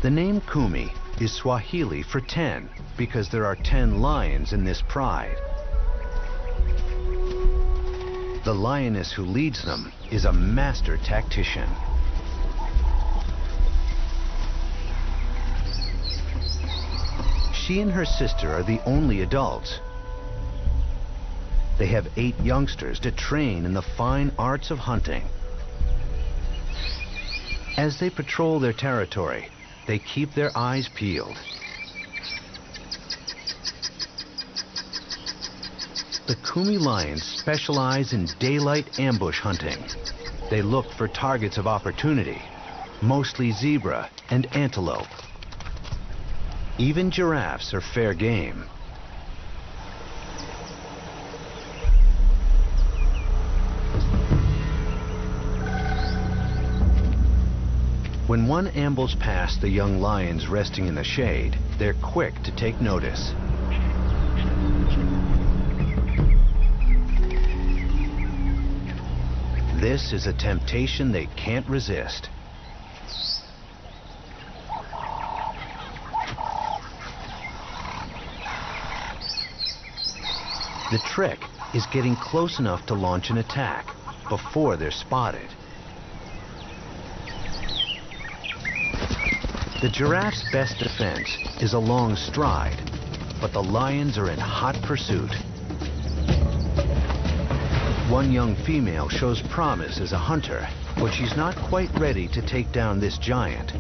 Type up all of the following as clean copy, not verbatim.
The name Kumi is Swahili for 10 because there are 10 lions in this pride. The lioness who leads them is a master tactician. She and her sister are the only adults. They have 8 youngsters to train in the fine arts of hunting. As they patrol their territory, they keep their eyes peeled. The Kumi lions specialize in daylight ambush hunting. They look for targets of opportunity, mostly zebra and antelope. Even giraffes are fair game. When one ambles past the young lions resting in the shade, they're quick to take notice. This is a temptation they can't resist. The trick is getting close enough to launch an attack before they're spotted. The giraffe's best defense is a long stride, but the lions are in hot pursuit. One young female shows promise as a hunter, but she's not quite ready to take down this giant.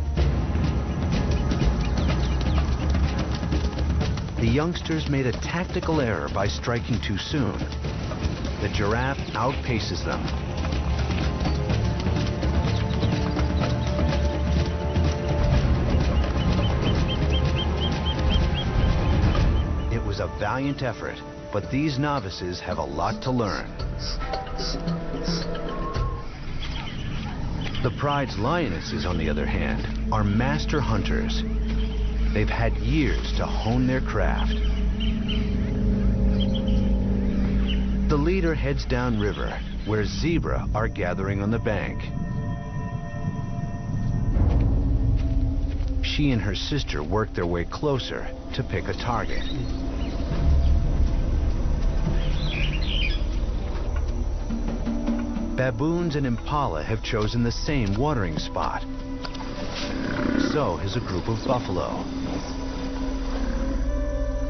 The youngsters made a tactical error by striking too soon. The giraffe outpaces them. It was a valiant effort, but these novices have a lot to learn. The pride's lionesses, on the other hand, are master hunters. They've had years to hone their craft. The leader heads downriver, where zebra are gathering on the bank. She and her sister work their way closer to pick a target. Baboons and impala have chosen the same watering spot. So has a group of buffalo.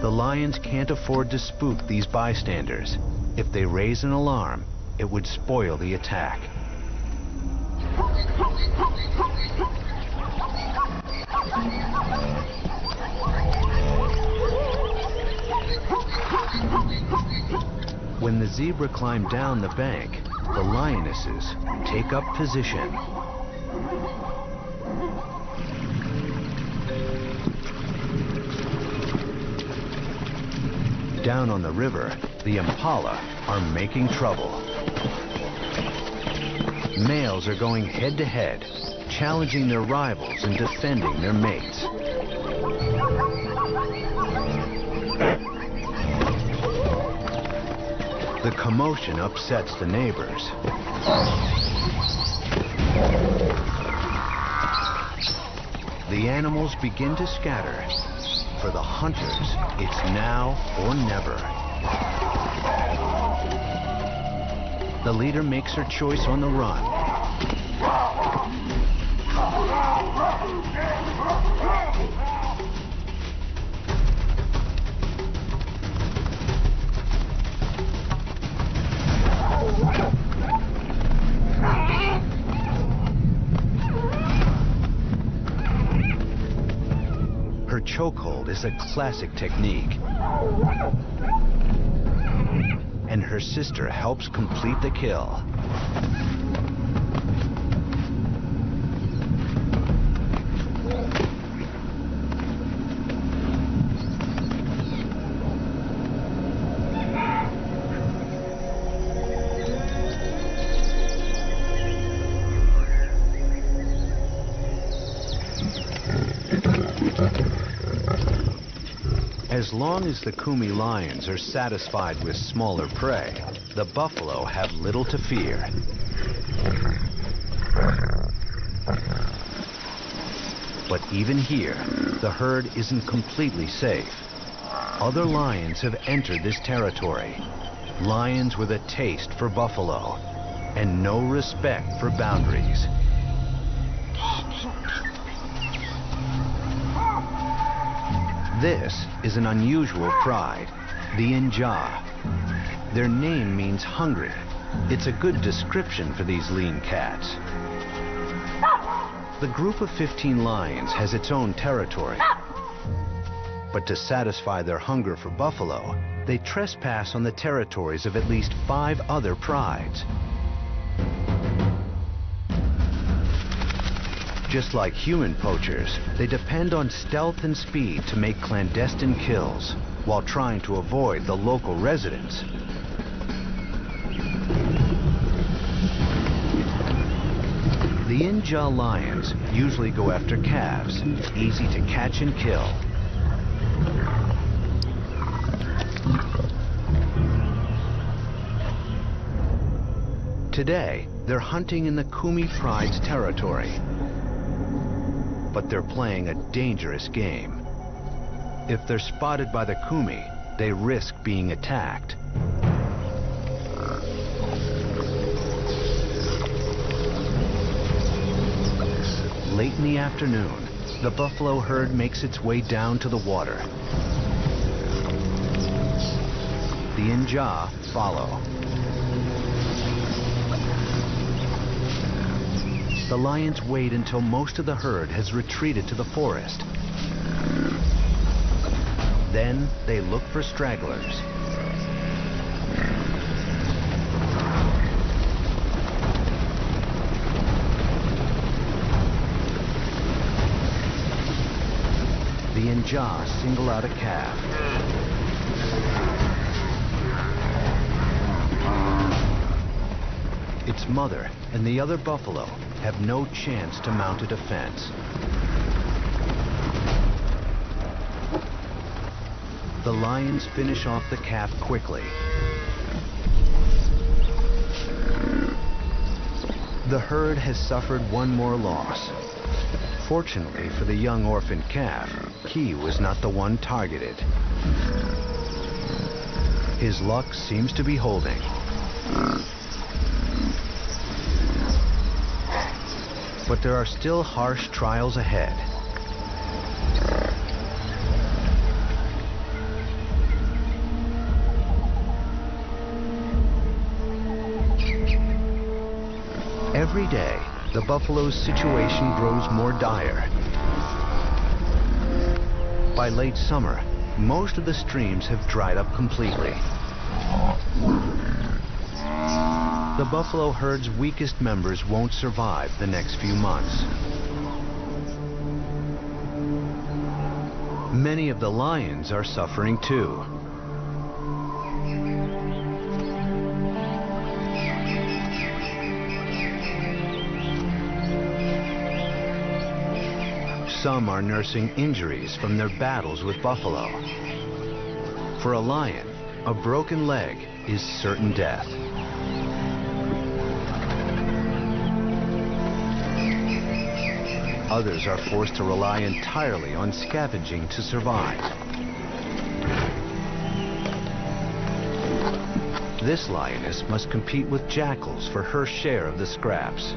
The lions can't afford to spook these bystanders. If they raise an alarm, it would spoil the attack. When the zebra climb down the bank, the lionesses take up position. Down on the river, the impala are making trouble. Males are going head-to-head, challenging their rivals and defending their mates. The commotion upsets the neighbors. The animals begin to scatter. For the hunters, it's now or never. The leader makes her choice on the run. Her chokehold is a classic technique. And her sister helps complete the kill. As long as the Kumi lions are satisfied with smaller prey, the buffalo have little to fear. But even here, the herd isn't completely safe. Other lions have entered this territory. Lions with a taste for buffalo and no respect for boundaries. This is an unusual pride, the Inja. Their name means hungry. It's a good description for these lean cats. The group of 15 lions has its own territory. But to satisfy their hunger for buffalo, they trespass on the territories of at least 5 other prides. Just like human poachers, they depend on stealth and speed to make clandestine kills while trying to avoid the local residents. The Inja lions usually go after calves, easy to catch and kill. Today, they're hunting in the Kumi Pride's territory. But they're playing a dangerous game. If they're spotted by the Kumi, they risk being attacked. Late in the afternoon, the buffalo herd makes its way down to the water. The Inja follow. The lions wait until most of the herd has retreated to the forest. Then they look for stragglers. The Inja single out a calf. Its mother and the other buffalo have no chance to mount a defense. The lions finish off the calf quickly. The herd has suffered one more loss. Fortunately for the young orphaned calf, Key was not the one targeted. His luck seems to be holding. But there are still harsh trials ahead. Every day, the buffalo's situation grows more dire. By late summer, most of the streams have dried up completely. The buffalo herd's weakest members won't survive the next few months. Many of the lions are suffering too. Some are nursing injuries from their battles with buffalo. For a lion, a broken leg is certain death. Others are forced to rely entirely on scavenging to survive. This lioness must compete with jackals for her share of the scraps.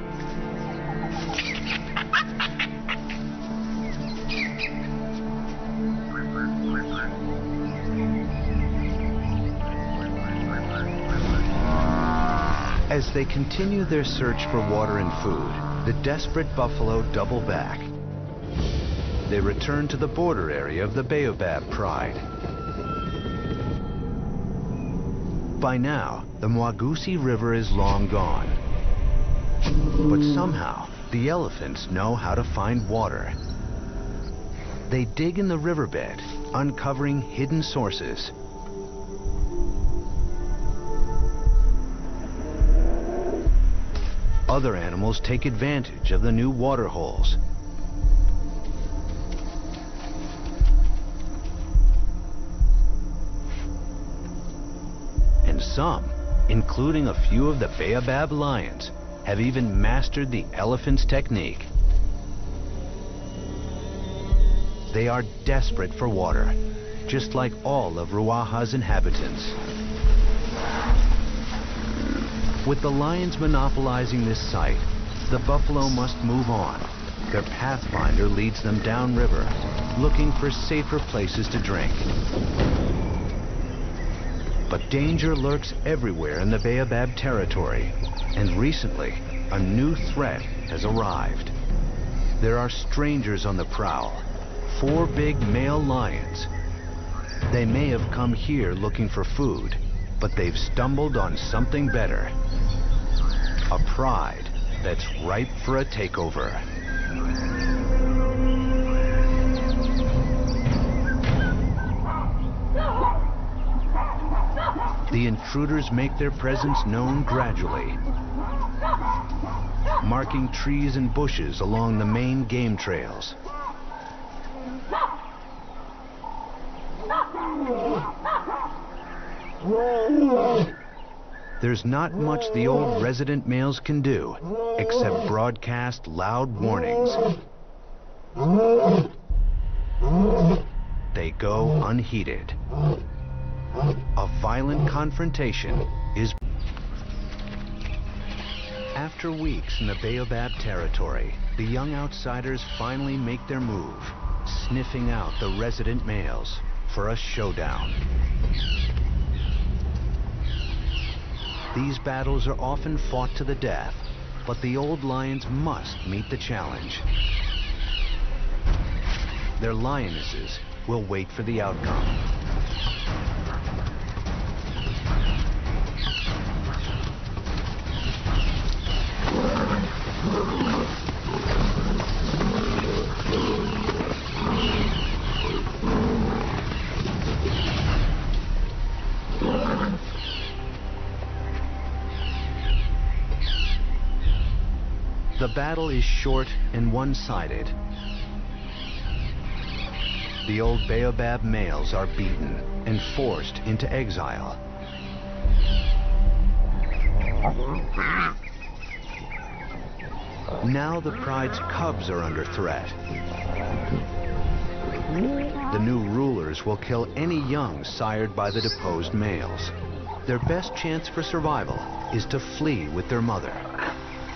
As they continue their search for water and food, the desperate buffalo double back. They return to the border area of the Baobab Pride. By now, the Mwagusi River is long gone. But somehow, the elephants know how to find water. They dig in the riverbed, uncovering hidden sources. Other animals take advantage of the new water holes. And some, including a few of the Baobab lions, have even mastered the elephant's technique. They are desperate for water, just like all of Ruaha's inhabitants. With the lions monopolizing this site, the buffalo must move on. Their pathfinder leads them downriver, looking for safer places to drink. But danger lurks everywhere in the Baobab territory, and recently, a new threat has arrived. There are strangers on the prowl, 4 big male lions. They may have come here looking for food, but they've stumbled on something better. A pride that's ripe for a takeover. The intruders make their presence known gradually, marking trees and bushes along the main game trails. There's not much the old resident males can do, except broadcast loud warnings. They go unheeded. A violent confrontation is... After weeks in the Baobab territory, the young outsiders finally make their move, sniffing out the resident males for a showdown. These battles are often fought to the death, but the old lions must meet the challenge. Their lionesses will wait for the outcome. The battle is short and one-sided. The old Baobab males are beaten and forced into exile. Now the pride's cubs are under threat. The new rulers will kill any young sired by the deposed males. Their best chance for survival is to flee with their mother.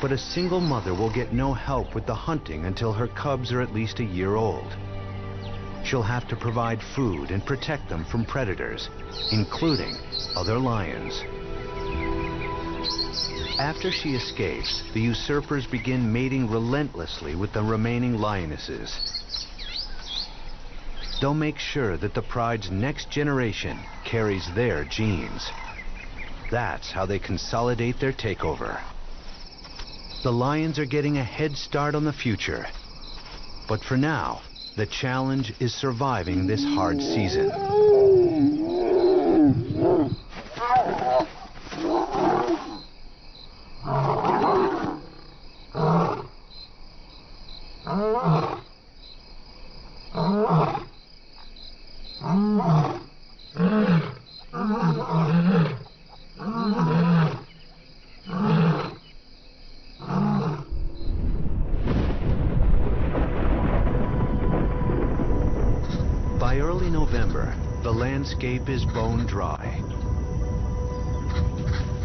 But a single mother will get no help with the hunting until her cubs are at least a year old. She'll have to provide food and protect them from predators, including other lions. After she escapes, the usurpers begin mating relentlessly with the remaining lionesses. They'll make sure that the pride's next generation carries their genes. That's how they consolidate their takeover. The lions are getting a head start on the future. But for now, the challenge is surviving this hard season. By early November, the landscape is bone dry.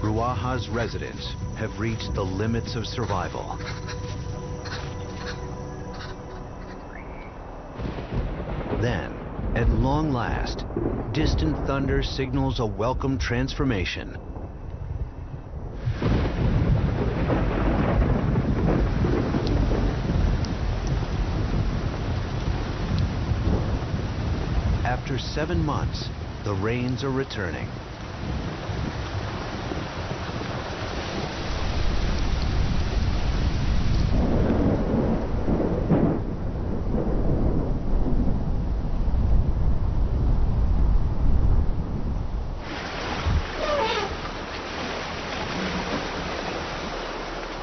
Ruaha's residents have reached the limits of survival. Then, at long last, distant thunder signals a welcome transformation. After 7 months, the rains are returning.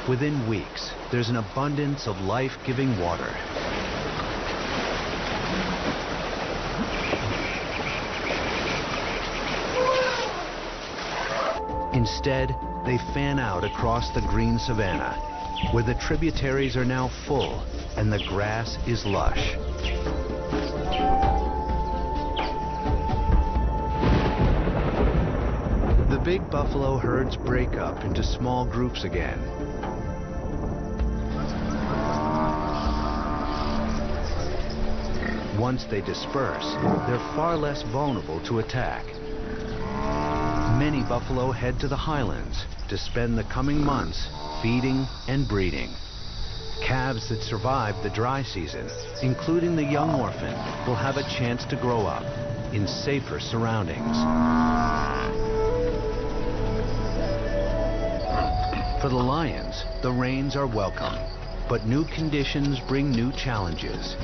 Within weeks, there's an abundance of life-giving water. Instead, they fan out across the green savanna, where the tributaries are now full and the grass is lush. big buffalo herds break up into small groups again. Once they disperse, they're far less vulnerable to attack. Many buffalo head to the highlands to spend the coming months feeding and breeding. Calves that survive the dry season, including the young orphan, will have a chance to grow up in safer surroundings. For the lions, the rains are welcome, but new conditions bring new challenges.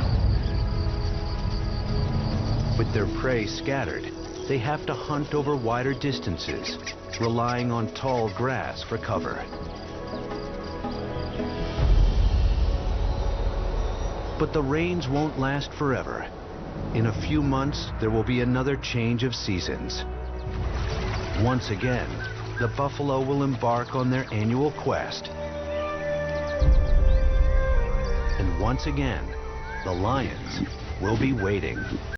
With their prey scattered, they have to hunt over wider distances, relying on tall grass for cover. But the rains won't last forever. In a few months, there will be another change of seasons. Once again, the buffalo will embark on their annual quest. And once again, the lions will be waiting.